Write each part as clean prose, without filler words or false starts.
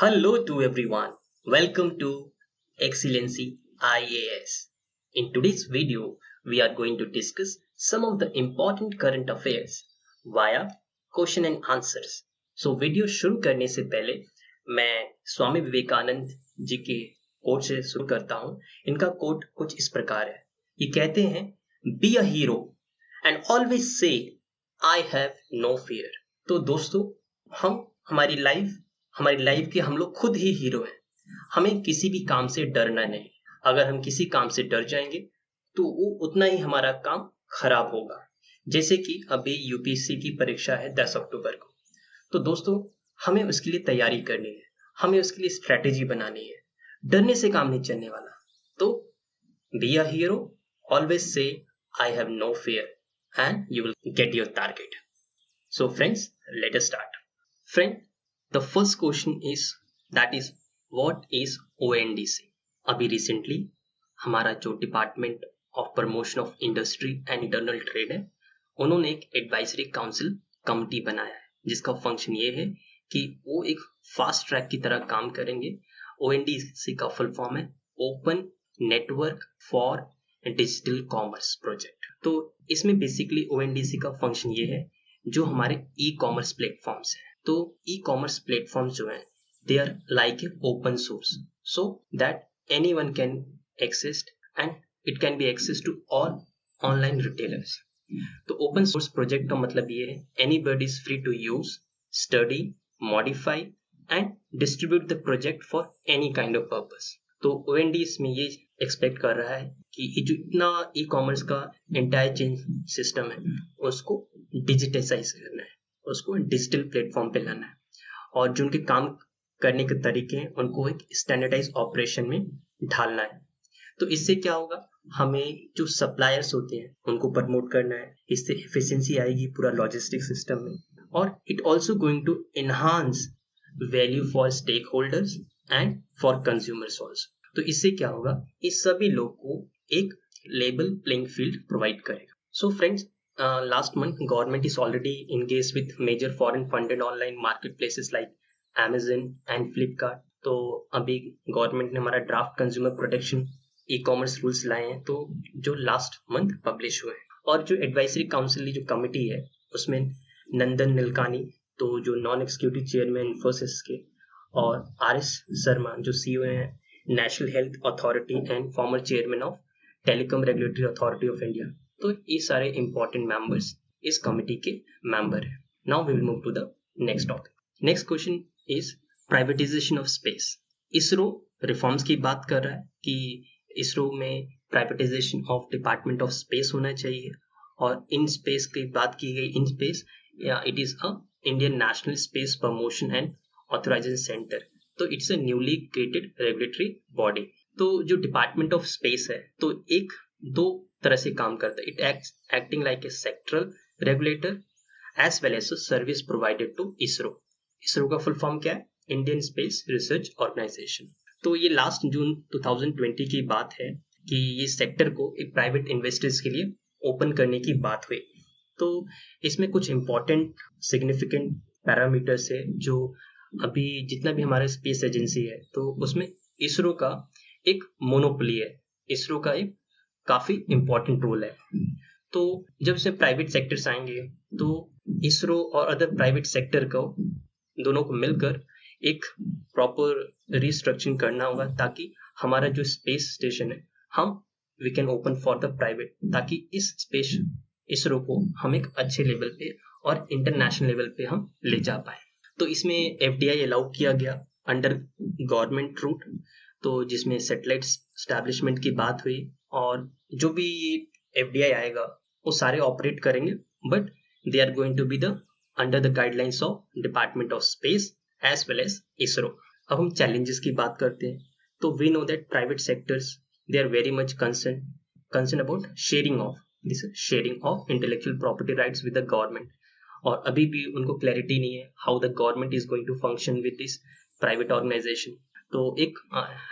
Hello to everyone. Welcome to Excellency IAS. In today's video, we are going to discuss some of the important current affairs via question and answers. So video शुरू करने से पहले मैं स्वामी विवेकानंद जी के coat से शुरू करता हूँ। इनका कोट कुछ इस प्रकार है। ये कहते हैं, be a hero and always say I have no fear. तो दोस्तों, हम हमारी लाइफ के हम लोग खुद ही हीरो हैं। हमें किसी भी काम से डरना नहीं। अगर हम किसी काम से डर जाएंगे तो वो उतना ही हमारा काम खराब होगा। जैसे कि अभी यूपीएससी की परीक्षा है 10 अक्टूबर को। तो दोस्तों, हमें उसके लिए तैयारी करनी है, हमें उसके लिए स्ट्रेटेजी बनानी है। डरने से काम नहीं चलने वाला। तो be a hero, always say I have no fear and you will get your target. So friends, let us start. Friend, the first question is that is what is ONDC? अभी रिसेंटली हमारा जो department of promotion of industry and internal trade है, उन्होंने एक advisory council committee बनाया है जिसका function ये है कि वो एक फास्ट ट्रैक की तरह काम करेंगे। ONDC का फुल फॉर्म है open network for digital commerce project. तो इसमें बेसिकली ONDC का फंक्शन ये है, जो हमारे ई कॉमर्स प्लेटफॉर्म्स हैं। तो ई कॉमर्स प्लेटफॉर्म्स जो हैं, they are like a open source, so that anyone can access and it can be access to all online retailers. तो ओपन सोर्स प्रोजेक्ट का मतलब ये है, anybody is free to use, study, modify and distribute the project for any kind of purpose. तो OND इसमें ये expect कर रहा है कि ये जो इतना ई कॉमर्स का एंटायर चेन सिस्टम है, उसको डिजिटाइज करना है, उसको डिजिटल प्लेटफॉर्म पे लाना है, और जो उनके काम करने के तरीके हैं उनको एक स्टैंडर्डाइज ऑपरेशन में ढालना है। तो इससे क्या होगा, हमें जो सप्लायर्स होते हैं उनको प्रमोट करना है। इससे एफिशिएंसी आएगी पूरा लॉजिस्टिक सिस्टम में, और it also going to enhance value for stakeholders and for consumers also. तो इससे क्या होगा, इस सभी लोग को एक लेवल प्लेइंग फील्ड प्रोवाइड करेगा। So friends, last month government is already engaged with major foreign funded online marketplaces like Amazon and Flipkart। तो अभी गवर्नमेंट ने हमारा draft consumer protection e commerce rules लाए हैं, तो जो लास्ट मंथ पब्लिश हुए हैं। और जो एडवाइजरी काउंसिल जो कमिटी है, उसमें नंदन नीलकानी, तो जो नॉन एग्जीक्यूटिव चेयरमैन इन्फोसिस के, और RS शर्मा जो CEO हैं national health authority and former chairman of telecom regulatory authority of India. तो ये सारे इंपॉर्टेंट मेंबर्स इस कमिटी के मेंबर हैं। Now we will move to the next topic. Next question is privatization of space. ISRO reforms की बात कर रहा है कि इसरो में privatization of department of space होना चाहिए, और इन स्पेस की बात की गई। इन स्पेस या it is a Indian National Space Promotion and Authorisation Centre. तो it's a newly created regulatory body. तो जो डिपार्टमेंट ऑफ स्पेस है, तो एक दो तरह से काम करता है। It acting like a sectoral regulator as well as service provided to ISRO. ISRO का फुल फॉर्म क्या है, इंडियन स्पेस रिसर्च ऑर्गेनाइजेशन। तो ये लास्ट जून 2020 की बात है कि ये सेक्टर को एक प्राइवेट इन्वेस्टर्स के लिए ओपन करने की बात हुई। तो इसमें कुछ इंपॉर्टेंट सिग्निफिकेंट पैरामीटर्स है। जो अभी जितना भी हमारा स्पेस एजेंसी है, तो उसमें इसरो का एक मोनोपोली है, इसरो का एक काफी इंपॉर्टेंट रोल है। तो जब से प्राइवेट सेक्टर्स आएंगे, तो इसरो और अदर प्राइवेट सेक्टर को दोनों को मिलकर एक प्रॉपर रिस्ट्रक्चरिंग करना होगा, ताकि हमारा जो स्पेस स्टेशन है, हम we can open for the private, ताकि इस स्पेस इसरो को हम एक अच्छे लेवल पे और इंटरनेशनल लेवल पे हम ले जा पाए। तो इसमें FDI अलाउ किया गया अंडर गवर्नमेंट रूट, तो जिसमें सैटेलाइट एस्टैब्लिशमेंट की बात हुई, और जो भी FDI आएगा वो सारे ऑपरेट करेंगे, but they are going to be the under the guidelines of department of space as well as ISRO. अब हम चैलेंजेस की बात करते हैं। तो we know that private sectors they are very much concern about sharing of intellectual property rights with the government, और अभी भी उनको क्लैरिटी नहीं है how the government is going to function with this private organisation. तो एक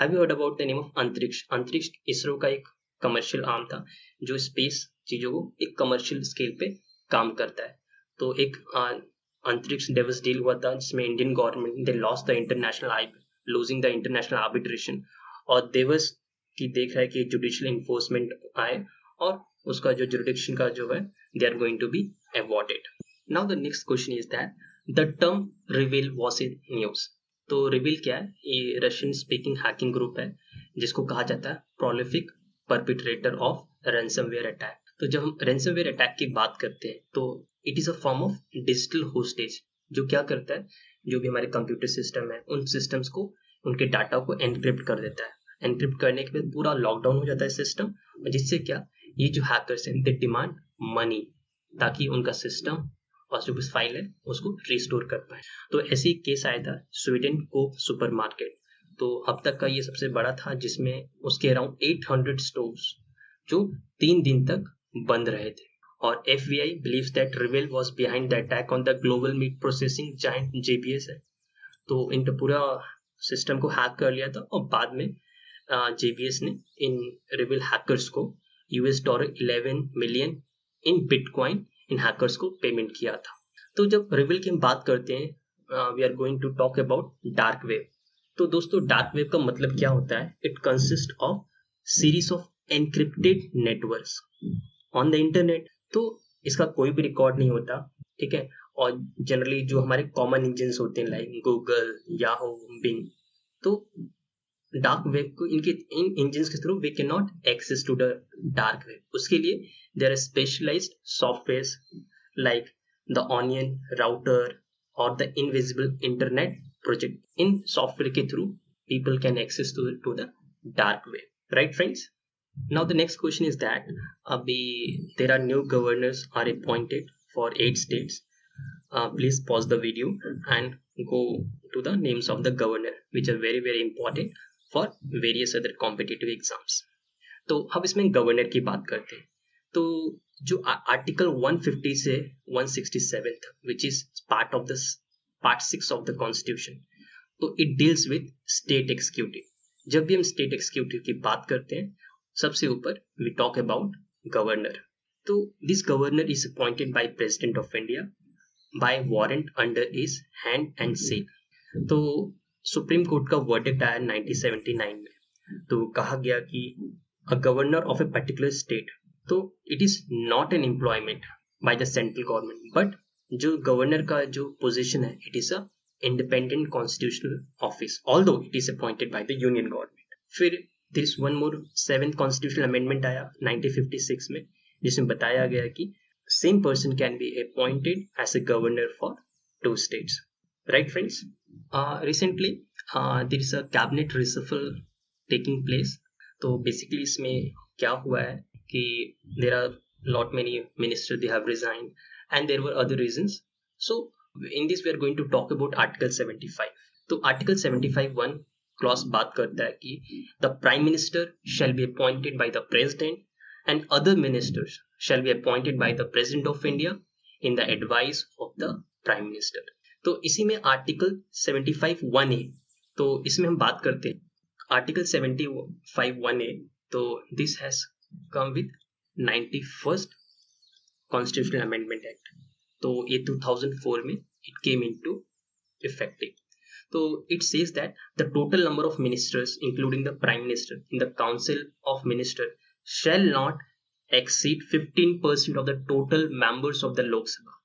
have you heard about the name of अंतरिक्ष? अंतरिक्ष इसरो का एक कमर्शियल आर्म था, जो स्पेस चीजों को एक कमर्शियल स्केल पे काम करता है। तो एक अंतरिक्ष दिवस डील हुआ था जिसमें Indian government they lost the international losing the international arbitration, और दिवस की देख रहा है कि जुडिशियल इन्फोर्समेंट आए और उसका जो जुरिडिक्शन का जो है they are going to be awarded. Now the next question is that the term reveal was in news. तो रिवील क्या है? ये रशियन स्पीकिंग हैकिंग ग्रुप है जिसको कहा जाता है prolific perpetrator of ransomware attack. तो जब हम रैंसमवेयर अटैक की बात करते हैं तो it is a form of digital hostage, जो क्या करता है, जो भी हमारे कंप्यूटर सिस्टम है उन सिस्टम्स को, उनके डाटा को एनक्रिप्ट कर देता है. एनक्रिप्ट करने के बाद पूरा लॉकडाउन हो जाता है सिस्टम, जिससे क्या, ये जो हैकर्स हैं दे डिमांड मनी ताकि उनका सिस्टम और जो कुछ फाइल है उसको रिस्टोर कर पाए. तो ऐसे ही केस आया था स्वीडन को सुपरमार्केट. तो अब तक का ये सबसे बड़ा था जिसमें उसके अराउंड 800 स्टोर्स जो 3 दिन तक बंद रहे थे. और FBI believes that Revell was behind the attack on the global meat processing giant JBS है. तो इनका पूरा सिस्टम को हैक कर लिया था और बाद में JBS ने इन Revell हैकर्स को $11 million in bitcoin in hackers को पेमेंट किया था. तो जब Revell की हम बात करते हैं we are going to talk about dark web. तो दोस्तों डार्क वेब का मतलब क्या होता है? It consist of series of encrypted networks on the internet. तो इसका कोई भी रिकॉर्ड नहीं होता, ठीक है. और जनरली जो हमारे कॉमन इंजन होते हैं लाइक गूगल, याहू, बिंग, तो डार्क वेब को इन इंजन के through we can not access to the dark web. उसके लिए there are specialised software like the Onion Router और द इनविजिबल इंटरनेट प्रोजेक्ट. इन सॉफ्टवेयर के through people can access to the dark web. Right friends? Now the next question is that there are new governors are appointed for 8 states. Please pause the video and go to the names of the governor which are very very important for various other competitive exams. तो अब इसमें governor की बात करते हैं. तो जो article 150 से 167 which is part of this part 6 of the constitution, तो it deals with state executive. जब भी हम स्टेट एग्जीक्यूटिव की बात करते हैं सबसे ऊपर वी टॉक अबाउट गवर्नर. तो this governor is appointed by President of India by warrant under his hand and seal. तो सुप्रीम कोर्ट का वर्डिक्ट आया 1979 में. तो कहा गया कि a governor of a particular state, तो it is not an employment by the central government, but जो गवर्नर का जो पोजिशन है it is a independent constitutional office although it is appointed by the union government. फिर there is one more 7th constitutional amendment आया 1956 में, जिसमें बताया गया कि same person can be appointed as a governor for 2 states. Right friends? Recently there is a cabinet reshuffle taking place. तो basically इसमें क्या हुआ है कि there are lot many ministers they have resigned and there were other reasons. So in this we are going to talk about Article 75. तो Article 75(1) clause बात करता है कि the prime minister shall be appointed by the president and other ministers shall be appointed by the president of India in the advice of the prime minister. तो इसी में article 75(1)(a), तो इसमें हम बात करते हैं आर्टिकल 75(1)(a). तो this has come with 91st constitutional amendment act. तो ये 2004 में it came into effective. So it says that the total number of ministers, including the prime minister, in the council of ministers shall not exceed 15% of the total members of the Lok Sabha,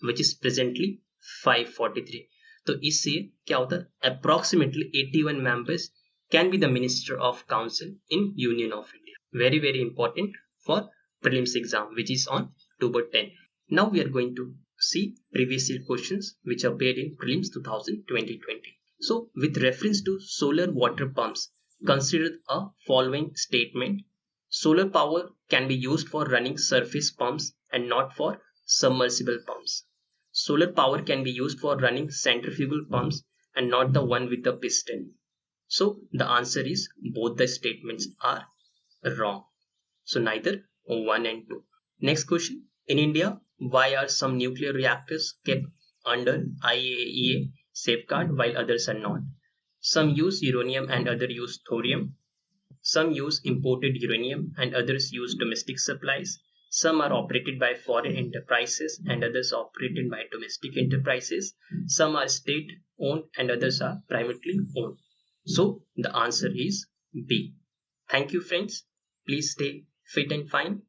which is presently 543. तो इससे क्या होता है? Approximately 81 members can be the minister of council in Union of India. Very very important for prelims exam, which is on October 10. Now we are going to see previous year questions which appeared in prelims 2020. So with reference to solar water pumps, consider a following statement. Solar power can be used for running surface pumps and not for submersible pumps. Solar power can be used for running centrifugal pumps and not the one with the piston. So the answer is both the statements are wrong. So neither 1 and 2. Next question. In India, why are some nuclear reactors kept under IAEA safeguard while others are not? Some use uranium and others use thorium. Some use imported uranium and others use domestic supplies. Some are operated by foreign enterprises and others operated by domestic enterprises. Some are state owned and others are privately owned. So the answer is B. Thank you, friends. Please stay fit and fine.